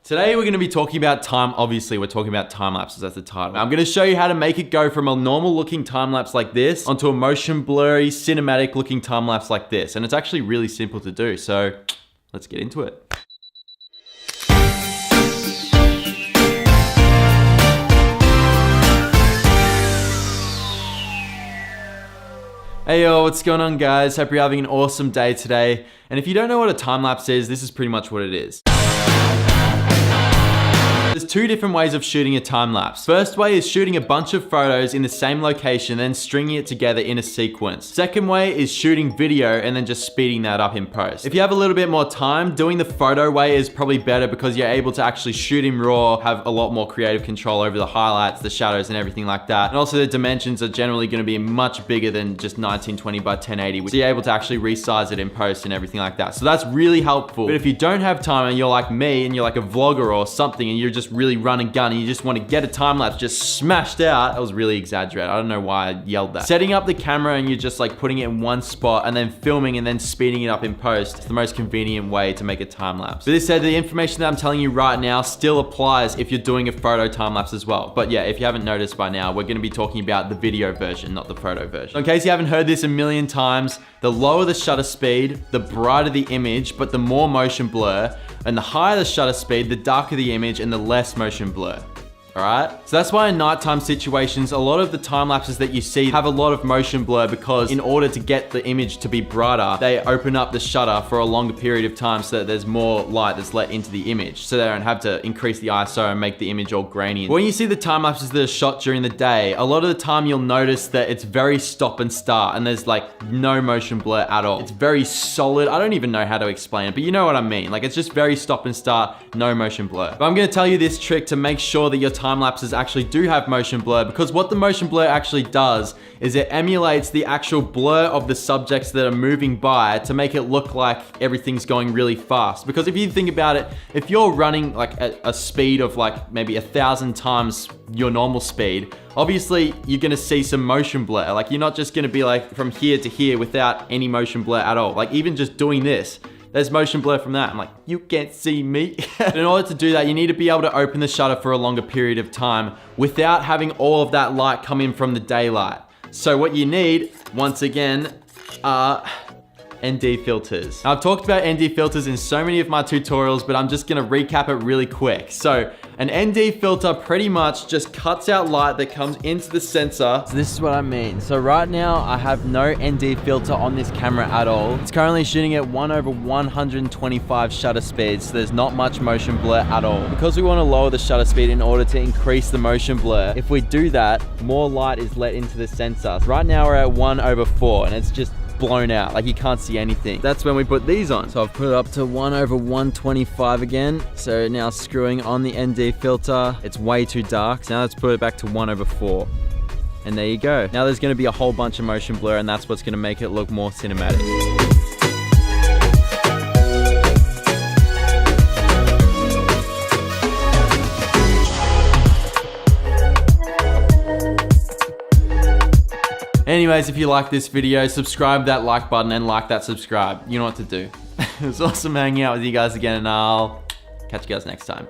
Today we're going to be talking about obviously we're talking about time lapses, that's the title. I'm going to show you how to make it go from a normal looking time lapse like this onto a motion blurry cinematic looking time lapse like this. And it's actually really simple to do, so let's get into it. Hey yo, what's going on guys? Hope you're having an awesome day today. And if you don't know what a time lapse is, this is pretty much what it is. There's two different ways of shooting a time lapse. First way is shooting a bunch of photos in the same location, then stringing it together in a sequence. Second way is shooting video and then just speeding that up in post. If you have a little bit more time, doing the photo way is probably better because you're able to actually shoot in RAW, have a lot more creative control over the highlights, the shadows and everything like that. And also the dimensions are generally going to be much bigger than just 1920 by 1080, so you're able to actually resize it in post and everything like that. So that's really helpful. But if you don't have time and you're like me and you're like a vlogger or something and you're just really run and gun and you just want to get a time lapse just smashed out, that was really exaggerated. I don't know why I yelled that. Setting up the camera and you're just like putting it in one spot and then filming and then speeding it up in post, it's the most convenient way to make a time lapse. But this said, the information that I'm telling you right now still applies if you're doing a photo time lapse as well. But yeah, if you haven't noticed by now, we're going to be talking about the video version, not the photo version. So in case you haven't heard this a million times, the lower the shutter speed, the brighter the image, but the more motion blur, and the higher the shutter speed, the darker the image and the less motion blur. Alright? So that's why in nighttime situations, a lot of the time lapses that you see have a lot of motion blur because in order to get the image to be brighter, they open up the shutter for a longer period of time so that there's more light that's let into the image. So they don't have to increase the ISO and make the image all grainy. When you see the time lapses that are shot during the day, a lot of the time you'll notice that it's very stop and start and there's like no motion blur at all. It's very solid. I don't even know how to explain it, but you know what I mean. Like it's just very stop and start, no motion blur. But I'm going to tell you this trick to make sure that your time lapses actually do have motion blur, because what the motion blur actually does is it emulates the actual blur of the subjects that are moving by to make it look like everything's going really fast. Because if you think about it, if you're running like a speed of like maybe 1,000 times your normal speed, obviously you're gonna see some motion blur. Like you're not just gonna be like from here to here without any motion blur at all. Like even just doing this, there's motion blur from that. I'm like, you can't see me. In order to do that, you need to be able to open the shutter for a longer period of time without having all of that light come in from the daylight. So what you need, once again, are ND filters. Now, I've talked about ND filters in so many of my tutorials, but I'm just gonna recap it really quick. So an ND filter pretty much just cuts out light that comes into the sensor. So this is what I mean. So right now I have no ND filter on this camera at all. It's currently shooting at 1/125 shutter speed, so there's not much motion blur at all. Because we want to lower the shutter speed in order to increase the motion blur, if we do that, more light is let into the sensor. Right now we're at 1/4 and it's just blown out, like you can't see anything. That's when we put these on. So I've put it up to 1/125 again. So now screwing on the ND filter, it's way too dark. So now let's put it back to 1/4. And there you go. Now there's gonna be a whole bunch of motion blur and that's what's gonna make it look more cinematic. Anyways, if you like this video, subscribe that like button and like that subscribe. You know what to do. It was awesome hanging out with you guys again and I'll catch you guys next time.